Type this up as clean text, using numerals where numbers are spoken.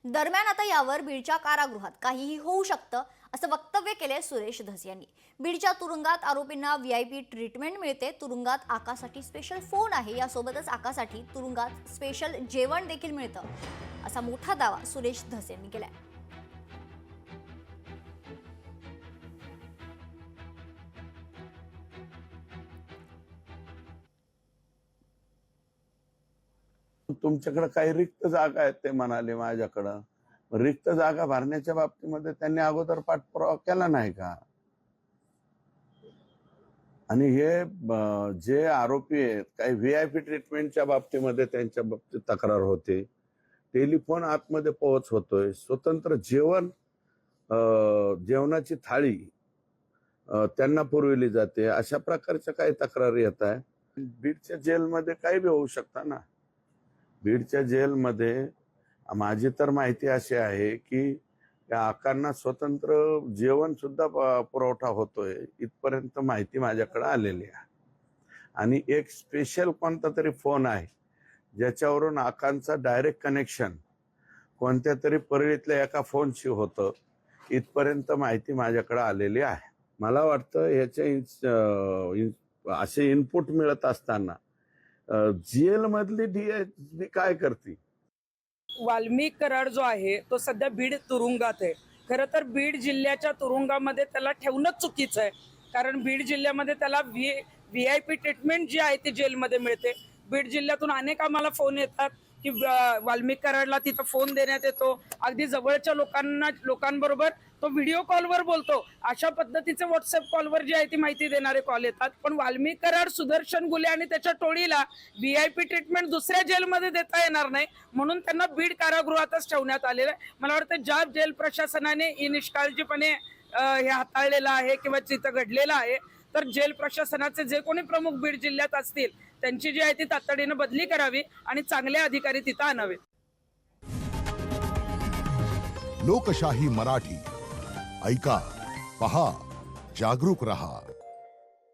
दरम्यान आता यावर बीडच्या कारागृहात काहीही होऊ शकतं असं वक्तव्य केले सुरेश धस यांनी। बीडच्या तुरुंगात आरोपींना व्हीआयपी ट्रीटमेंट मिळते। तुरुंगात आकासाठी स्पेशल फोन आहे। यासोबतच आकासाठी तुरुंगात स्पेशल जेवण देखील मिळतं असा मोठा दावा सुरेश धस यांनी केलाय। तुमच्याकडे काही रिक्त जागा आहेत ते म्हणाले माझ्याकडं। रिक्त जागा भरण्याच्या बाबतीमध्ये त्यांनी अगोदर पाठपुरावा केला नाही का? आणि हे जे आरोपी आहेत काही व्हीआयपी ट्रीटमेंटच्या बाबतीमध्ये त्यांच्या बाबतीत तक्रार होते। टेलिफोन आतमध्ये पोहोच होतोय, स्वतंत्र जेवण जेवणाची थाळी त्यांना पुरवली जाते, अशा प्रकारच्या काही तक्रारी येत आहे। बीडच्या जेलमध्ये काही बी होऊ शकतं ना। बीडच्या जेलमध्ये माझी तर माहिती अशी आहे की त्या आकांना स्वतंत्र जेवण सुद्धा पुरवठा होतोय, इथपर्यंत माहिती माझ्याकडे आलेली आहे। आणि एक स्पेशल कोणता तरी फोन आहे ज्याच्यावरून आकांचा डायरेक्ट कनेक्शन कोणत्या तरी परळीतल्या एका फोनशी होतं, इथपर्यंत माहिती माझ्याकडे आलेली आहे। मला वाटतं याचे असे इनपुट मिळत असताना जेल मधली डीएसपी काय करते? वाल्मिक कराड जो आहे तो सध्या बीड तुरुंगात आहे। खरं तर बीड जिल्ह्याच्या तुरुंगामध्ये त्याला ठेवणंच चुकीचं आहे, कारण बीड जिल्ह्यामध्ये त्याला व्हीआयपी ट्रीटमेंट जी आहे ती जेलमध्ये मिळते। बीड जिल्ह्यातून अनेक आम्हाला फोन येतात की वाल्मिक कराडला तिथं फोन देण्यात येतो, अगदी जवळच्या लोकांबरोबर तो व्हिडिओ कॉलवर बोलतो, अशा पद्धतीचे व्हॉट्सअप कॉलवर जी आहे ती माहिती देणारे कॉल येतात। पण वाल्मिक कराड, सुदर्शन गुले आणि त्याच्या टोळीला व्हीआयपी ट्रीटमेंट दुसऱ्या जेलमध्ये देता येणार नाही, म्हणून त्यांना बीड कारागृहातच ठेवण्यात आलेलं आहे। मला वाटतं ज्या जेल प्रशासनाने निष्काळजीपणे हे हाताळलेलं आहे किंवा तिथं घडलेलं आहे, तर जेल प्रशासनाचे जे कोणी प्रमुख बीड जिल्ह्यात असतील त्यांची जी आहे ती तातडीने बदली करावी आणि चांगले अधिकारी तिथं आणावेत। लोकशाही मराठी ऐका, पहा, जागरूक रहा।